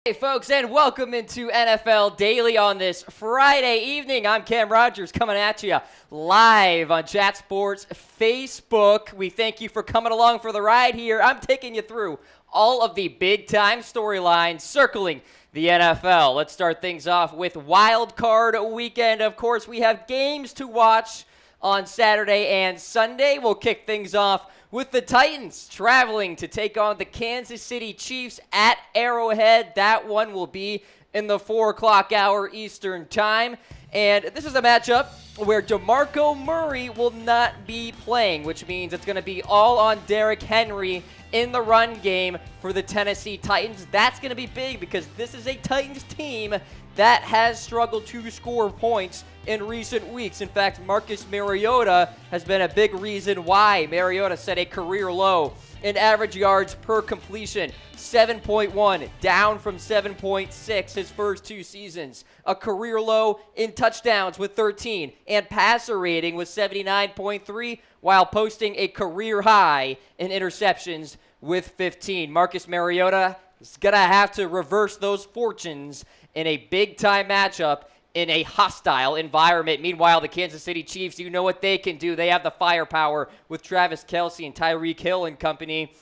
Hey folks, and welcome into NFL Daily on this Friday evening. I'm Cam Rogers coming at you live on Chat Sports Facebook. We thank you for coming along for the ride here. I'm taking you through all of the big-time storylines circling the NFL. Let's start things off with Wild Card Weekend. Of course, we have games to watch on Saturday and Sunday. We'll kick things off with the Titans traveling to take on the Kansas City Chiefs at Arrowhead. That one will be in the 4 o'clock hour Eastern time. And this is a matchup where DeMarco Murray will not be playing, which means it's going to be all on Derrick Henry in the run game for the Tennessee Titans. That's going to be big because this is a Titans team that has struggled to score points in recent weeks. In fact, Marcus Mariota has been a big reason why. Mariota set a career low in average yards per completion, 7.1, down from 7.6 his first 2 seasons. A career low in touchdowns with 13, and passer rating was 79.3, while posting a career high in interceptions with 15. Marcus Mariota is going to have to reverse those fortunes in a big-time matchup in a hostile environment. Meanwhile, the Kansas City Chiefs, you know what they can do. They have the firepower with Travis Kelce and Tyreek Hill and company.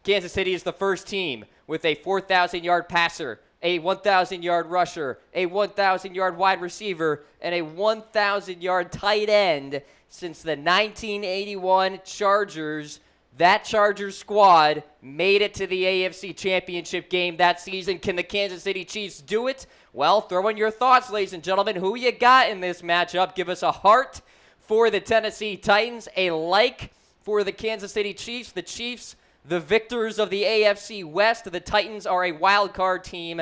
Kansas City is the first team with a 4,000-yard passer, a 1,000-yard rusher, a 1,000-yard wide receiver, and a 1,000-yard tight end since the 1981 Chargers. That Chargers squad made it to the AFC Championship game that season. Can the Kansas City Chiefs do it? Well, throw in your thoughts, ladies and gentlemen. Who you got in this matchup? Give us a heart for the Tennessee Titans, a like for the Kansas City Chiefs. The Chiefs, the victors of the AFC West. The Titans are a wild card team,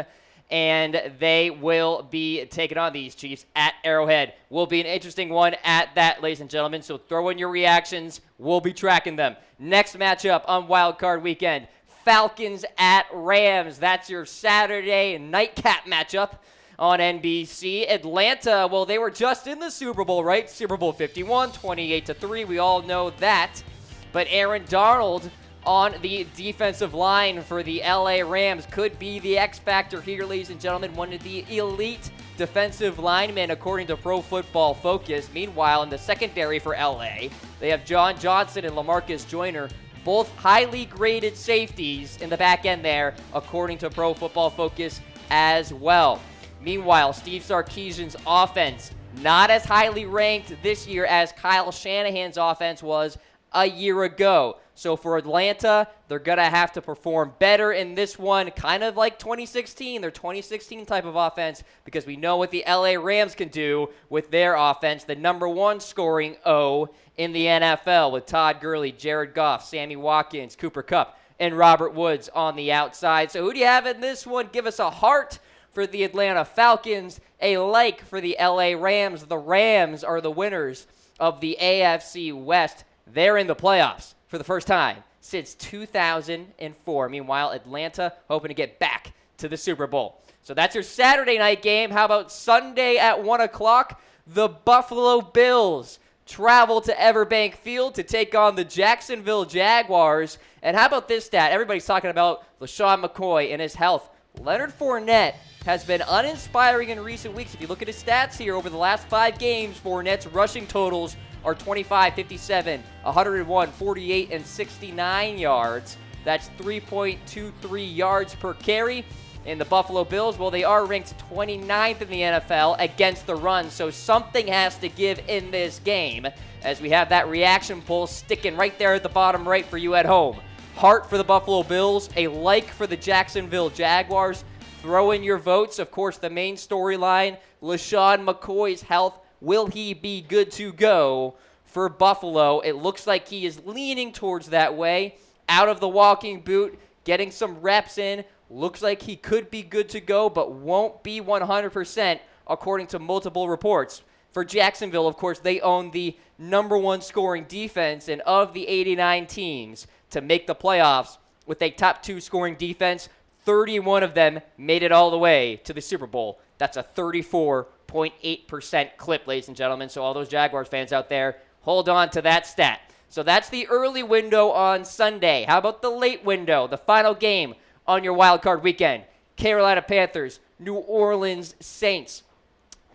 and they will be taking on these Chiefs at Arrowhead. Will be an interesting one at that, ladies and gentlemen. So throw in your reactions. We'll be tracking them. Next matchup on Wild Card Weekend, Falcons at Rams. That's your Saturday nightcap matchup on NBC. Atlanta, well, they were just in the Super Bowl, right? Super Bowl 51, 28-3. We all know that. But Aaron Donald on the defensive line for the LA Rams could be the X factor here, ladies and gentlemen. One of the elite defensive linemen, according to Pro Football Focus. Meanwhile, in the secondary for LA, they have John Johnson and LaMarcus Joyner, both highly graded safeties in the back end there, according to Pro Football Focus as well. Meanwhile, Steve Sarkisian's offense, not as highly ranked this year as Kyle Shanahan's offense was a year ago. So for Atlanta, they're going to have to perform better in this one, kind of like 2016, their 2016 type of offense, because we know what the LA Rams can do with their offense, the number 1 scoring O in the NFL with Todd Gurley, Jared Goff, Sammy Watkins, Cooper Kupp, and Robert Woods on the outside. So who do you have in this one? Give us a heart for the Atlanta Falcons, a like for the LA Rams. The Rams are the winners of the AFC West. They're in the playoffs for the first time since 2004. Meanwhile, Atlanta hoping to get back to the Super Bowl. So that's your Saturday night game. How about Sunday at 1 o'clock? The Buffalo Bills travel to Everbank Field to take on the Jacksonville Jaguars. And how about this stat? Everybody's talking about LaShawn McCoy and his health. Leonard Fournette has been uninspiring in recent weeks. If you look at his stats here over the last 5 games, Fournette's rushing totals are 25, 57, 101, 48, and 69 yards. That's 3.23 yards per carry. And the Buffalo Bills, well, they are ranked 29th in the NFL against the run, so something has to give in this game as we have that reaction poll sticking right there at the bottom right for you at home. Heart for the Buffalo Bills, a like for the Jacksonville Jaguars. Throw in your votes. Of course, the main storyline, LaShawn McCoy's health. Will he be good to go for Buffalo? It looks like he is leaning towards that way. Out of the walking boot, getting some reps in. Looks like he could be good to go, but won't be 100% according to multiple reports. For Jacksonville, of course, they own the number 1 scoring defense, and of the 89 teams to make the playoffs with a top 2 scoring defense, 31 of them made it all the way to the Super Bowl. That's a 34.8% clip, ladies and gentlemen. So all those Jaguars fans out there, hold on to that stat. So that's the early window on Sunday. How about the late window, the final game on your wild card weekend? Carolina Panthers, New Orleans Saints.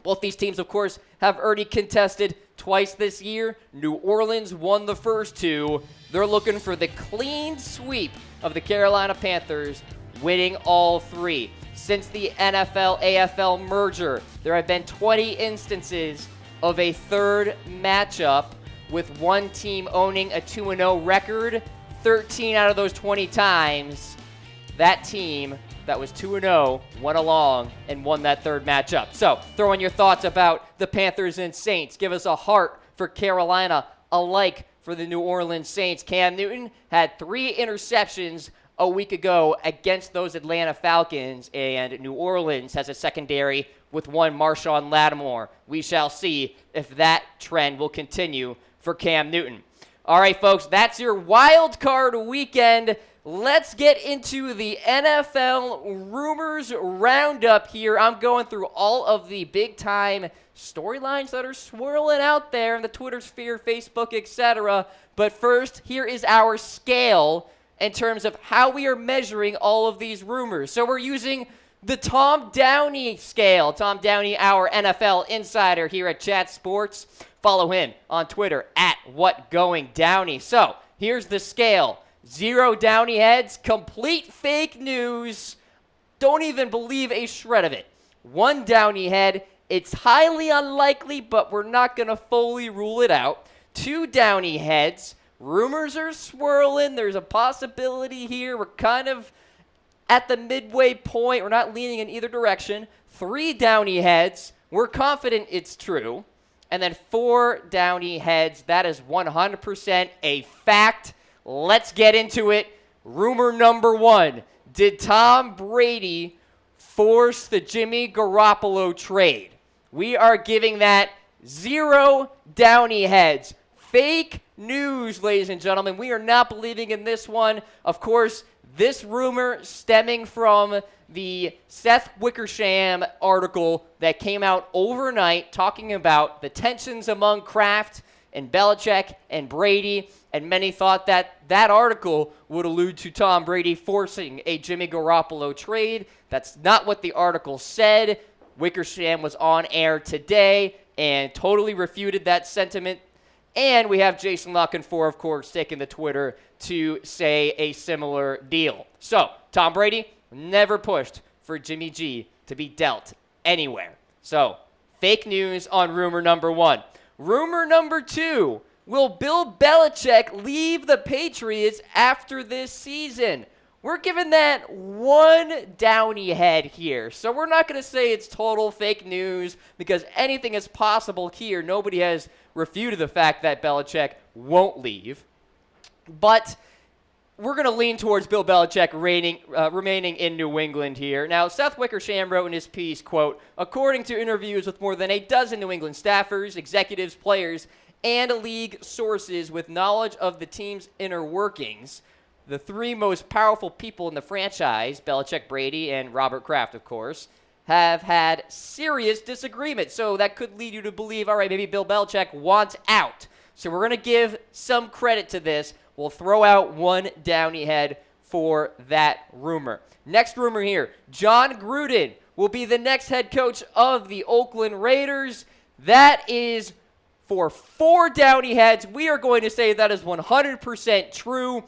Both these teams, of course, have already contested twice this year. New Orleans won the first two. They're looking for the clean sweep of the Carolina Panthers, winning all three. Since the NFL-AFL merger, there have been 20 instances of a third matchup with one team owning a 2-0 record. 13 out of those 20 times, that team that was 2-0 went along and won that third matchup. So throw in your thoughts about the Panthers and Saints. Give us a heart for Carolina, a like for the New Orleans Saints. Cam Newton had 3 interceptions a week ago against those Atlanta Falcons, and New Orleans has a secondary with one Marshawn Lattimore. We shall see if that trend will continue for Cam Newton. All right, folks, that's your wild card weekend. Let's get into the NFL rumors roundup here. I'm going through all of the big-time storylines that are swirling out there in the Twitter sphere, Facebook, etc. But first, here is our scale in terms of how we are measuring all of these rumors. So we're using the Tom Downey scale. Tom Downey, our NFL insider here at Chat Sports. Follow him on Twitter at WhatGoingDowney. So here's the scale. 0 Downey heads, complete fake news. Don't even believe a shred of it. 1 Downey head, it's highly unlikely, but we're not going to fully rule it out. 2 Downey heads, rumors are swirling. There's a possibility here. We're kind of at the midway point. We're not leaning in either direction. 3 Downey heads, we're confident it's true. And then 4 Downey heads, that is 100% a fact. Let's get into it. Rumor number 1. Did Tom Brady force the Jimmy Garrappolo trade? We are giving that 0 Downey heads. Fake news, ladies and gentlemen. We are not believing in this one. Of course, this rumor stemming from the Seth Wickersham article that came out overnight talking about the tensions among Kraft and Belichick and Brady, and many thought that that article would allude to Tom Brady forcing a Jimmy Garrappolo trade. That's not what the article said. Wickersham was on air today and totally refuted that sentiment. And we have Jason La Canfora, of course, taking the Twitter to say a similar deal. So, Tom Brady never pushed for Jimmy G to be dealt anywhere. So, fake news on rumor number 1. Rumor number 2, will Bill Belichick leave the Patriots after this season? We're giving that 1 Downey head here. So we're not going to say it's total fake news because anything is possible here. Nobody has refuted the fact that Belichick won't leave. But we're going to lean towards Bill Belichick remaining in New England here. Now, Seth Wickersham wrote in his piece, quote, according to interviews with more than a dozen New England staffers, executives, players, and league sources with knowledge of the team's inner workings, the 3 most powerful people in the franchise, Belichick, Brady, and Robert Kraft, of course, have had serious disagreements. So that could lead you to believe, all right, maybe Bill Belichick wants out. So we're going to give some credit to this. We'll throw out 1 Downey head for that rumor. Next rumor here, Jon Gruden will be the next head coach of the Oakland Raiders. That is for 4 Downey heads. We are going to say that is 100% true.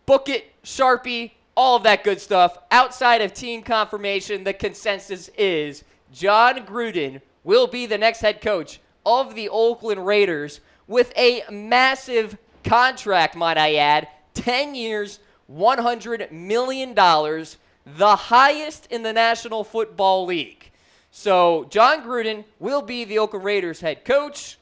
Book it, Sharpie, all of that good stuff. Outside of team confirmation, the consensus is Jon Gruden will be the next head coach of the Oakland Raiders with a massive contract, might I add, 10 years, $100 million, the highest in the National Football League. So Jon Gruden will be the Oakland Raiders head coach,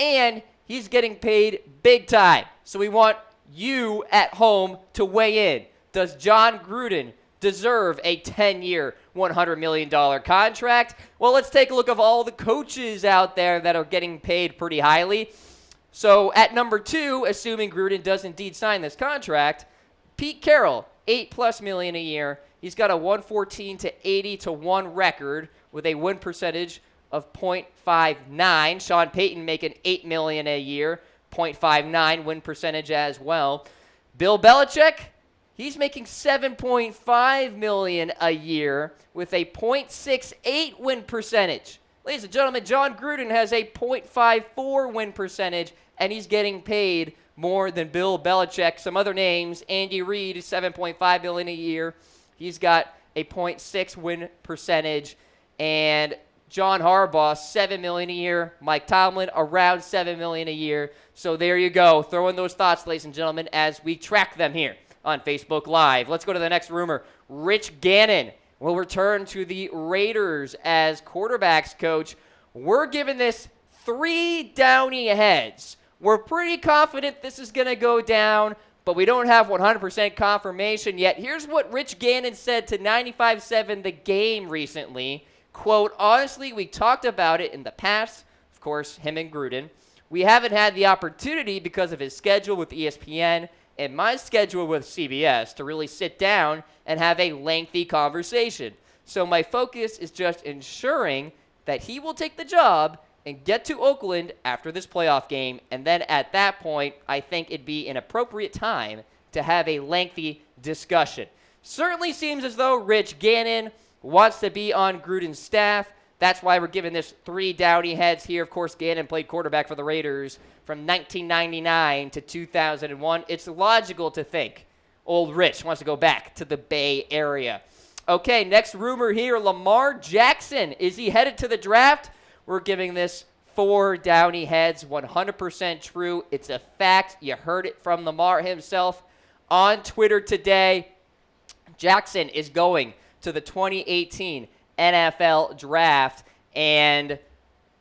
and he's getting paid big time. So we want you at home to weigh in. Does Jon Gruden deserve a 10-year, $100 million contract? Well, let's take a look at all the coaches out there that are getting paid pretty highly. So at number 2, assuming Gruden does indeed sign this contract, Pete Carroll, $8+ million a year. He's got a 114 to 80 to 1 record with a win percentage of .59. Sean Payton making $8 million a year, .59 win percentage as well. Bill Belichick, He's making $7.5 million a year with a .68 win percentage. Ladies and gentlemen, Jon Gruden has a .54 win percentage, and he's getting paid more than Bill Belichick. Some other names: Andy Reid, $7.5 million a year. He's got a .6 win percentage, and John Harbaugh, $7 million a year. Mike Tomlin, around $7 million a year. So there you go. Throw in those thoughts, ladies and gentlemen, as we track them here on Facebook Live. Let's go to the next rumor. Rich Gannon will return to the Raiders as quarterbacks coach. We're giving this 3 downy heads. We're pretty confident this is going to go down, but we don't have 100% confirmation yet. Here's what Rich Gannon said to 95.7 The Game recently. Quote, honestly, we talked about it in the past. Of course, him and Gruden. We haven't had the opportunity because of his schedule with ESPN and my schedule with CBS to really sit down and have a lengthy conversation. So my focus is just ensuring that he will take the job and get to Oakland after this playoff game. And then at that point, I think it'd be an appropriate time to have a lengthy discussion. Certainly seems as though Rich Gannon wants to be on Gruden's staff. That's why we're giving this 3 downy heads here. Of course, Gannon played quarterback for the Raiders from 1999 to 2001. It's logical to think old Rich wants to go back to the Bay Area. Okay, next rumor here, Lamar Jackson. Is he headed to the draft? We're giving this 4 downy heads, 100% true. It's a fact. You heard it from Lamar himself on Twitter today. Jackson is going to the 2018 NFL Draft, and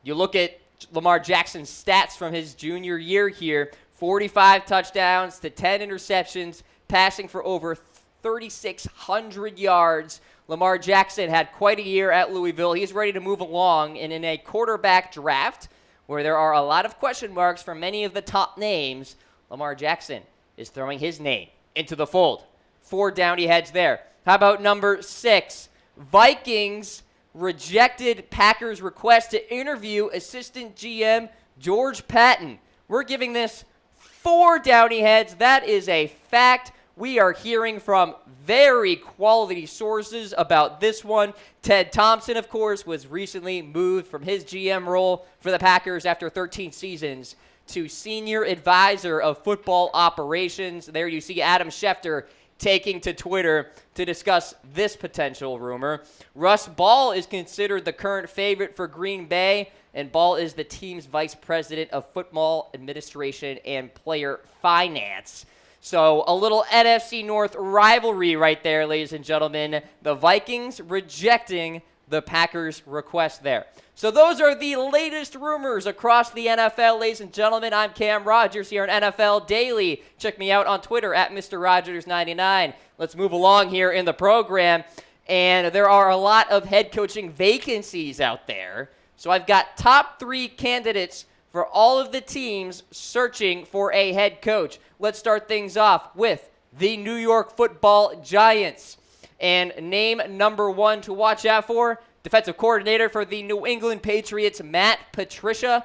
you look at Lamar Jackson's stats from his junior year here, 45 touchdowns to 10 interceptions, passing for over 3,600 yards. Lamar Jackson had quite a year at Louisville. He's ready to move along, and in a quarterback draft where there are a lot of question marks for many of the top names, Lamar Jackson is throwing his name into the fold. 4 downy heads there. How about number 6? Vikings rejected Packers' request to interview assistant GM George Patton. We're giving this 4 downy heads. That is a fact. We are hearing from very quality sources about this one. Ted Thompson, of course, was recently moved from his GM role for the Packers after 13 seasons to senior advisor of football operations. There you see Adam Schefter taking to Twitter to discuss this potential rumor. Russ Ball is considered the current favorite for Green Bay, and Ball is the team's vice president of football administration and player finance. So a little NFC North rivalry right there, ladies and gentlemen. The Vikings rejecting the Packers' request there. So those are the latest rumors across the NFL, ladies and gentlemen. I'm Cam Rogers here on NFL Daily. Check me out on Twitter at Mr. Rogers99. Let's move along here in the program. And there are a lot of head coaching vacancies out there. So I've got top 3 candidates for all of the teams searching for a head coach. Let's start things off with the New York Football Giants. And name number 1 to watch out for, defensive coordinator for the New England Patriots, Matt Patricia,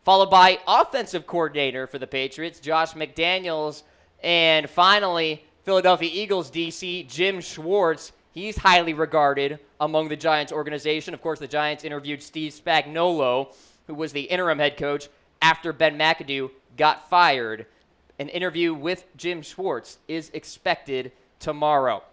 followed by offensive coordinator for the Patriots, Josh McDaniels, and finally, Philadelphia Eagles DC, Jim Schwartz. He's highly regarded among the Giants organization. Of course, the Giants interviewed Steve Spagnuolo, who was the interim head coach after Ben McAdoo got fired. An interview with Jim Schwartz is expected tomorrow.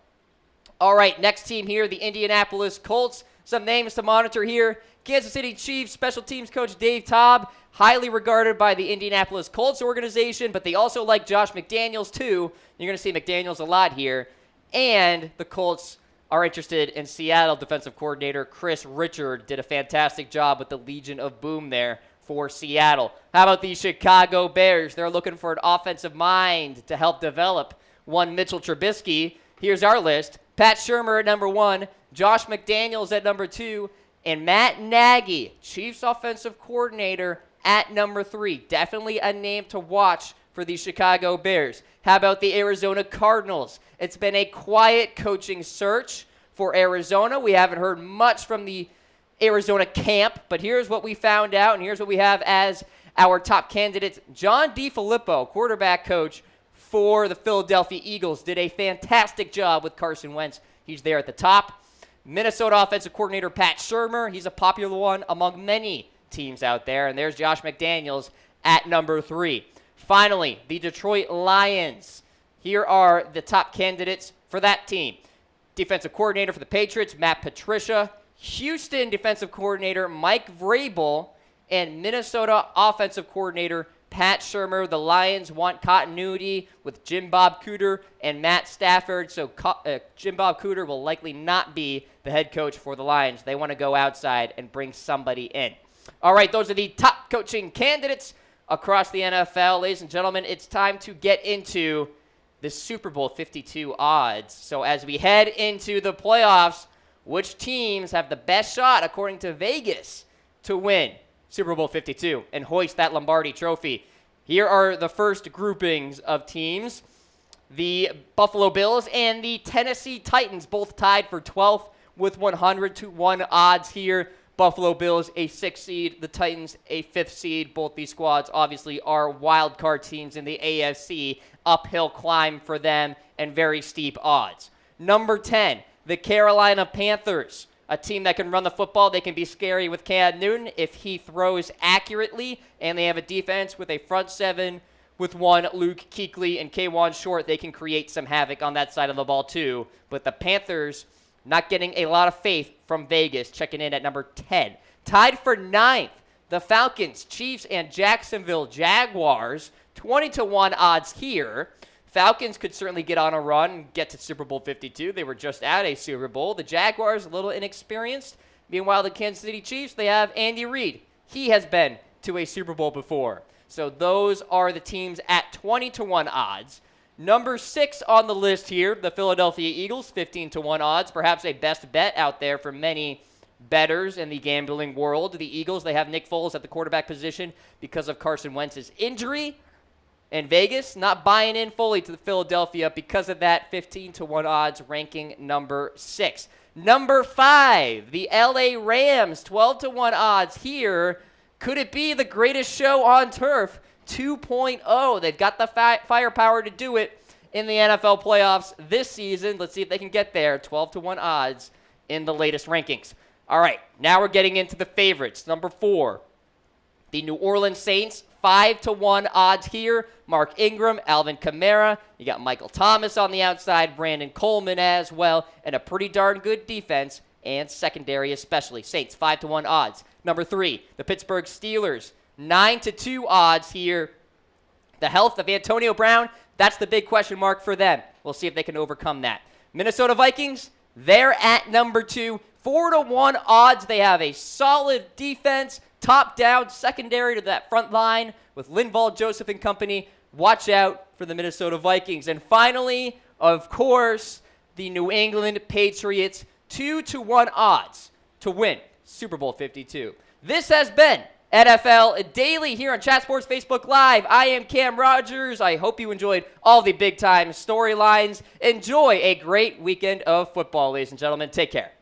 All right, next team here, the Indianapolis Colts. Some names to monitor here. Kansas City Chiefs special teams coach Dave Taub, highly regarded by the Indianapolis Colts organization, but they also like Josh McDaniels too. You're going to see McDaniels a lot here. And the Colts are interested in Seattle defensive coordinator Chris Richard. Did a fantastic job with the Legion of Boom there for Seattle. How about the Chicago Bears? They're looking for an offensive mind to help develop one Mitchell Trubisky. Here's our list. Pat Shurmur at number 1, Josh McDaniels at number 2, and Matt Nagy, Chiefs offensive coordinator, at number 3. Definitely a name to watch for the Chicago Bears. How about the Arizona Cardinals? It's been a quiet coaching search for Arizona. We haven't heard much from the Arizona camp, but here's what we found out, and here's what we have as our top candidates. John DeFilippo, quarterback coach for the Philadelphia Eagles did a fantastic job with Carson Wentz. He's there at the top. Minnesota offensive coordinator Pat Shurmur, he's a popular one among many teams out there. And there's Josh McDaniels at number 3. Finally, the Detroit Lions. Here are the top candidates for that team. Defensive coordinator for the Patriots, Matt Patricia. Houston defensive coordinator Mike Vrabel. And Minnesota offensive coordinator Pat Shurmur. The Lions want continuity with Jim Bob Cooter and Matt Stafford. So Jim Bob Cooter will likely not be the head coach for the Lions. They want to go outside and bring somebody in. All right, those are the top coaching candidates across the NFL. Ladies and gentlemen, it's time to get into the Super Bowl 52 odds. So as we head into the playoffs, which teams have the best shot, according to Vegas, to win Super Bowl 52 and hoist that Lombardi trophy? Here are the first groupings of teams. The Buffalo Bills and the Tennessee Titans both tied for 12th with 100-1 odds here. Buffalo Bills a 6th seed, the Titans a 5th seed. Both these squads obviously are wild card teams in the AFC. Uphill climb for them and very steep odds. Number 10, the Carolina Panthers, a team that can run the football. They can be scary with Cam Newton if he throws accurately, and they have a defense with a front 7 with one Luke Kuechly and K'Wan Short. They can create some havoc on that side of the ball too. But the Panthers not getting a lot of faith from Vegas, checking in at number 10. Tied for 9th, the Falcons, Chiefs, and Jacksonville Jaguars. 20-1 odds here. Falcons could certainly get on a run and get to Super Bowl 52. They were just at a Super Bowl. The Jaguars, a little inexperienced. Meanwhile, the Kansas City Chiefs, they have Andy Reid. He has been to a Super Bowl before. So those are the teams at 20-1 odds. Number 6 on the list here, the Philadelphia Eagles, 15-1 odds. Perhaps a best bet out there for many bettors in the gambling world. The Eagles, they have Nick Foles at the quarterback position because of Carson Wentz's injury. And Vegas not buying in fully to the Philadelphia because of that 15-1 odds, ranking number 6. Number 5, the LA Rams, 12-1 odds here. Could it be the greatest show on turf? 2.0. They've got the firepower to do it in the NFL playoffs this season. Let's see if they can get there. 12-1 odds in the latest rankings. All right, now we're getting into the favorites. Number 4, the New Orleans Saints, 5-1 odds here. Mark Ingram, Alvin Kamara. You got Michael Thomas on the outside, Brandon Coleman as well, and a pretty darn good defense and secondary especially. Saints, 5-1 odds. Number 3, the Pittsburgh Steelers, 9-2 odds here. The health of Antonio Brown, that's the big question mark for them. We'll see if they can overcome that. Minnesota Vikings, they're at number 2, 4-1 odds. They have a solid defense, top down, secondary to that front line with Linval, Joseph, and company. Watch out for the Minnesota Vikings. And finally, of course, the New England Patriots, 2-1 odds to win Super Bowl 52. This has been NFL Daily here on Chat Sports Facebook Live. I am Cam Rogers. I hope you enjoyed all the big-time storylines. Enjoy a great weekend of football, ladies and gentlemen. Take care.